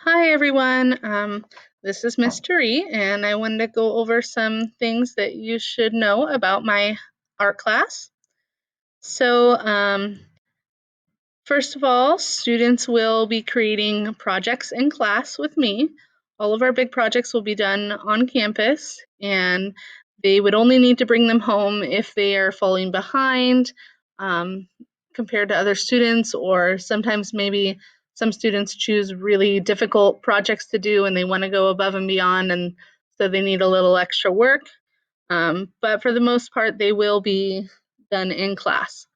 Hi everyone, this is Miss Turi, and I wanted to go over some things that you should know about my art class. So, first of all, students will be creating projects in class with me. All of our big projects will be done on campus, and they would only need to bring them home if they are falling behind um, compared to other students, or sometimes maybe some students choose really difficult projects to do and they want to go above and beyond, and so they need a little extra work. But for the most part, they will be done in class.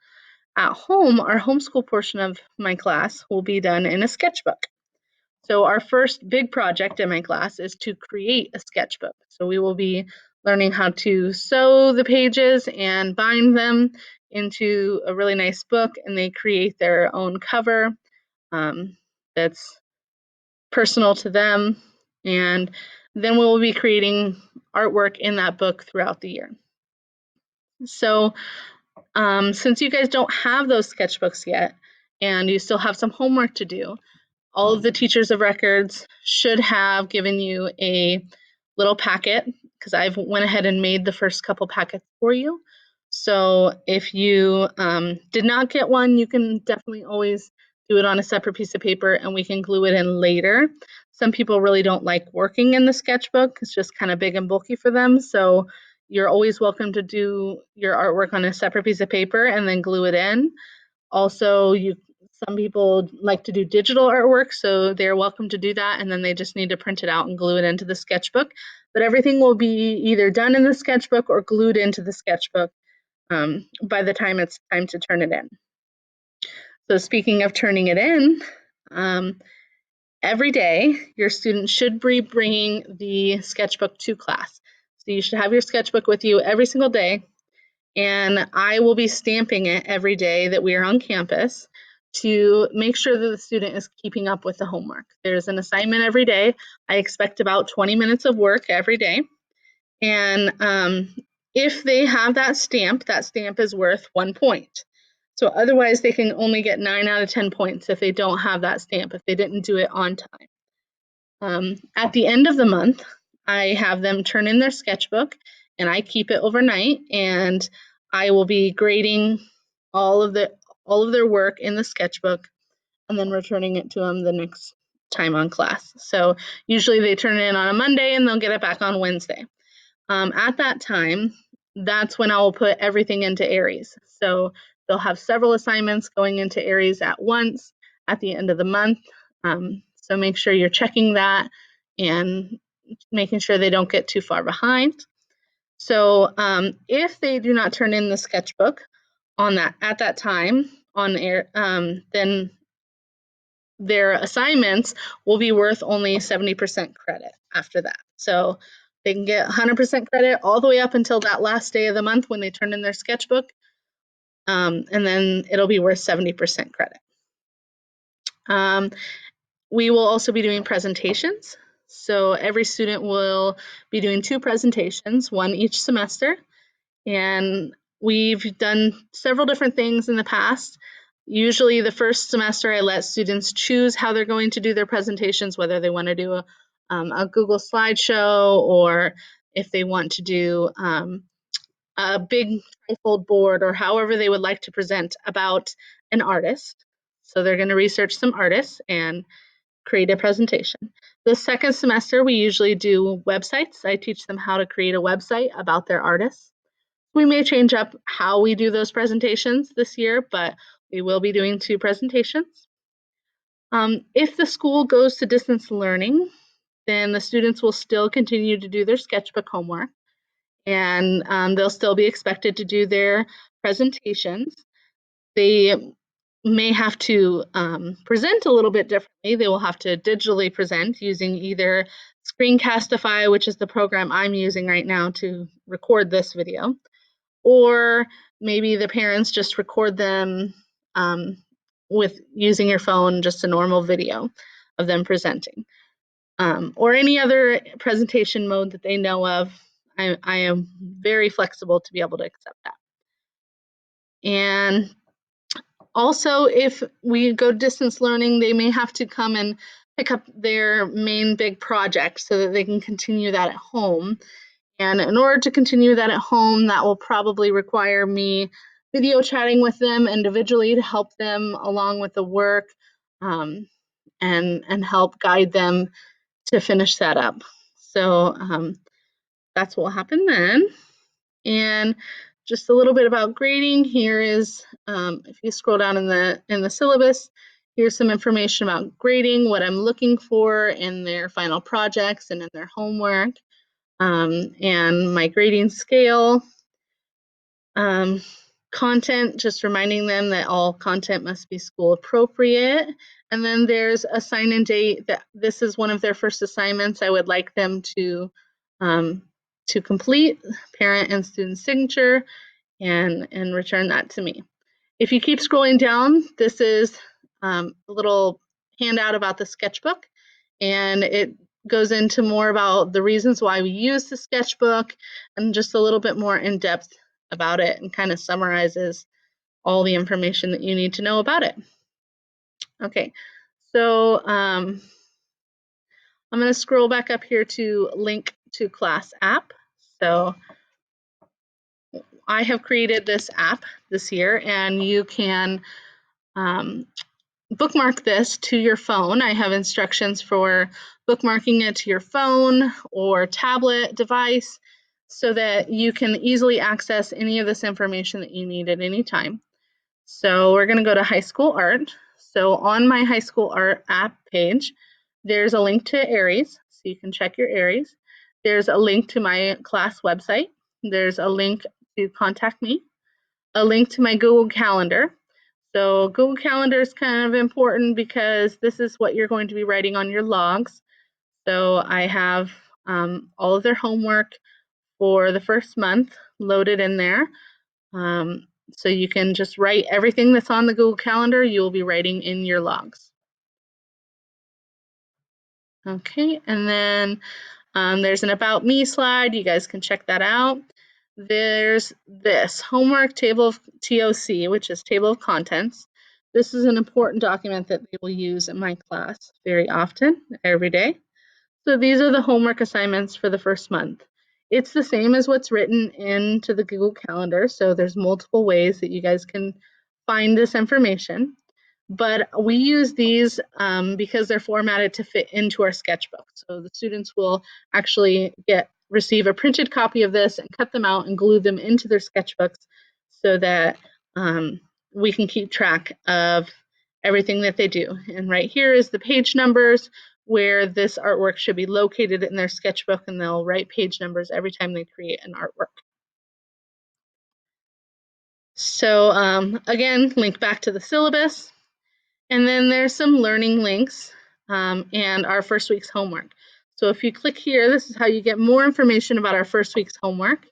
At home, our homeschool portion of my class will be done in a sketchbook. So our first big project in my class is to create a sketchbook. So we will be learning how to sew the pages and bind them into a really nice book, and they create their own cover that's personal to them. And then we'll be creating artwork in that book throughout the year. So since you guys don't have those sketchbooks yet and you still have some homework to do, all of the teachers of records should have given you a little packet, because I've went ahead and made the first couple packets for you. So if you did not get one, you can definitely always do it on a separate piece of paper and we can glue it in later. Some people really don't like working in the sketchbook. It's just kind of big and bulky for them. So you're always welcome to do your artwork on a separate piece of paper and then glue it in. Also, some people like to do digital artwork, so they're welcome to do that, and then they just need to print it out and glue it into the sketchbook. But everything will be either done in the sketchbook or glued into the sketchbook by the time it's time to turn it in. So speaking of turning it in, every day your student should be bringing the sketchbook to class. So you should have your sketchbook with you every single day, and I will be stamping it every day that we are on campus to make sure that the student is keeping up with the homework. There's an assignment every day. I expect about 20 minutes of work every day. And if they have that stamp is worth 1 point. So otherwise they can only get 9 out of 10 points if they don't have that stamp, if they didn't do it on time. At the end of the month, I have them turn in their sketchbook and I keep it overnight, and I will be grading all of their work in the sketchbook and then returning it to them the next time on class. So usually they turn it in on a Monday and they'll get it back on Wednesday. At that time, that's when I will put everything into Aries. So they'll have several assignments going into Aries at once at the end of the month. So make sure you're checking that and making sure they don't get too far behind. So if they do not turn in the sketchbook at that time on air, then their assignments will be worth only 70% credit after that. So they can get 100% credit all the way up until that last day of the month when they turn in their sketchbook, and then it'll be worth 70% credit. We will also be doing presentations. So every student will be doing 2 presentations, one each semester. And we've done several different things in the past. Usually the first semester I let students choose how they're going to do their presentations, whether they want to do a Google slideshow or if they want to do a big trifold board, or however they would like to present about an artist. So they're going to research some artists and create a presentation. The second semester we usually do websites. I teach them how to create a website about their artists. We may change up how we do those presentations this year, but we will be doing 2 presentations. If the school goes to distance learning, then the students will still continue to do their sketchbook homework, and they'll still be expected to do their presentations. They may have to present a little bit differently. They will have to digitally present using either Screencastify, which is the program I'm using right now to record this video, or maybe the parents just record them with using your phone, just a normal video of them presenting, or any other presentation mode that they know of. I am very flexible to be able to accept that. And also, if we go distance learning, they may have to come and pick up their main big project so that they can continue that at home. And in order to continue that at home, that will probably require me video chatting with them individually to help them along with the work, um, and help guide them to finish that up. So that's what will happen then. And just a little bit about grading. Here is, if you scroll down in the syllabus, here's some information about grading, what I'm looking for in their final projects and in their homework, and my grading scale. Content, just reminding them that all content must be school appropriate. And then there's a sign and date that this is one of their first assignments I would like them to complete, parent and student signature, and return that to me. If you keep scrolling down, this is a little handout about the sketchbook, and it goes into more about the reasons why we use the sketchbook and just a little bit more in depth about it, and kind of summarizes all the information that you need to know about it. Okay, so I'm going to scroll back up here to link to class app. So I have created this app this year, and you can bookmark this to your phone. I have instructions for bookmarking it to your phone or tablet device so that you can easily access any of this information that you need at any time. So we're going to go to high school art. So on my high school art app page, there's a link to Aries, so you can check your Aries. There's a link to my class website. There's a link to contact me, a link to my Google Calendar. So Google Calendar is kind of important because this is what you're going to be writing on your logs. So I have all of their homework for the first month loaded in there. So you can just write everything that's on the Google Calendar, you will be writing in your logs. Okay, and then there's an About Me slide. You guys can check that out. There's this homework table of TOC, which is table of contents. This is an important document that they will use in my class very often, every day. So these are the homework assignments for the first month. It's the same as what's written into the Google Calendar, so there's multiple ways that you guys can find this information. But we use these because they're formatted to fit into our sketchbook. So the students will actually receive a printed copy of this and cut them out and glue them into their sketchbooks so that we can keep track of everything that they do. And right here is the page numbers where this artwork should be located in their sketchbook, and they'll write page numbers every time they create an artwork. So again, link back to the syllabus. And then there's some learning links and our first week's homework. So if you click here, this is how you get more information about our first week's homework.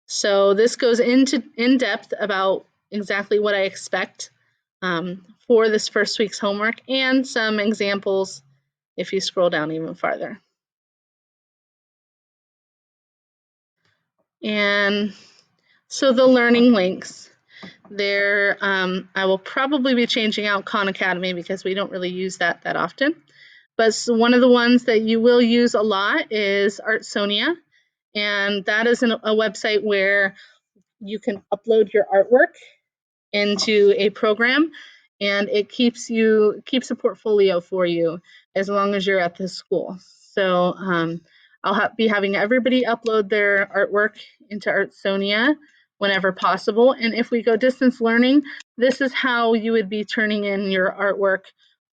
So this goes into in depth about exactly what I expect for this first week's homework, and some examples if you scroll down even farther. And so the learning links. There, I will probably be changing out Khan Academy because we don't really use that often. But one of the ones that you will use a lot is Artsonia, and that is a website where you can upload your artwork into a program, and it keeps a portfolio for you as long as you're at the school. So I'll be having everybody upload their artwork into Artsonia whenever possible. And if we go distance learning, this is how you would be turning in your artwork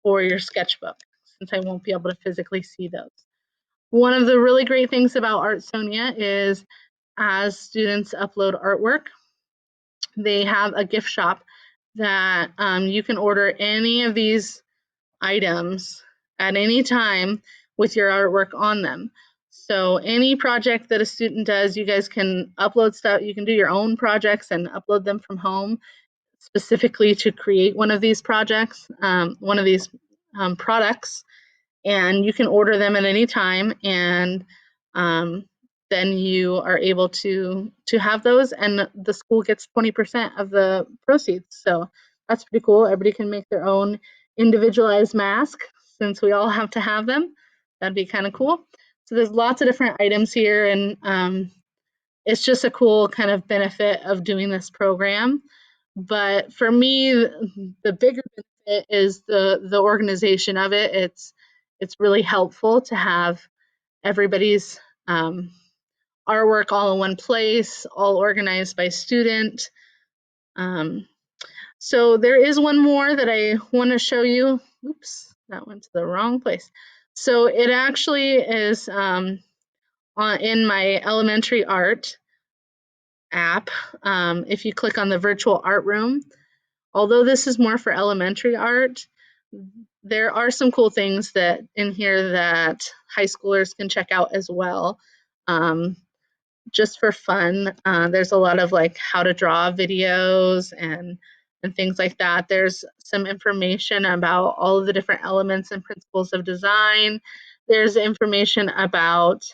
for your sketchbook, since I won't be able to physically see those. One of the really great things about Artsonia is as students upload artwork, they have a gift shop that you can order any of these items at any time with your artwork on them. So any project that a student does, you guys can upload stuff. You can do your own projects and upload them from home specifically to create one of these projects, one of these products, and you can order them at any time, and then you are able to have those, and the school gets 20% of the proceeds. So that's pretty cool. Everybody can make their own individualized mask since we all have to have them. That'd be kind of cool. So there's lots of different items here, and it's just a cool kind of benefit of doing this program. But for me, the bigger benefit is the organization of it. It's really helpful to have everybody's artwork all in one place, all organized by student. Um, so there is one more that I want to show you. Oops, that went to the wrong place. So it actually is in my elementary art app. If you click on the virtual art room, although this is more for elementary art, there are some cool things that in here that high schoolers can check out as well. Just for fun. There's a lot of like how to draw videos and things like that. There's some information about all of the different elements and principles of design. There's information about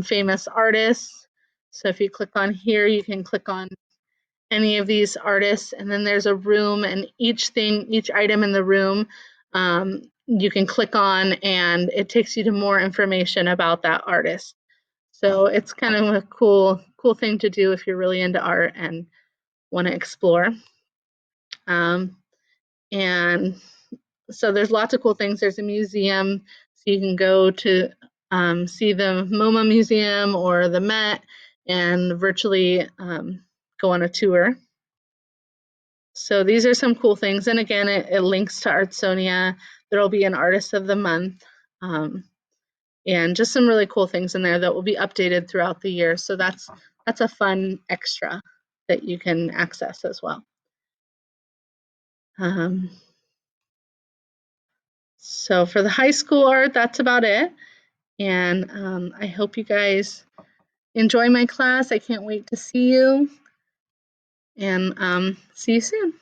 famous artists. So if you click on here, you can click on any of these artists, and then there's a room, and each item in the room, you can click on, and it takes you to more information about that artist. So it's kind of a cool thing to do if you're really into art and want to explore. And so there's lots of cool things. There's a museum, so you can go to see the MoMA Museum or the Met and virtually go on a tour. So these are some cool things. And again, it links to Artsonia. There'll be an Artist of the Month. And just some really cool things in there that will be updated throughout the year. So that's a fun extra that you can access as well. So for the high school art, that's about it. And I hope you guys enjoy my class. I can't wait to see you. And see you soon.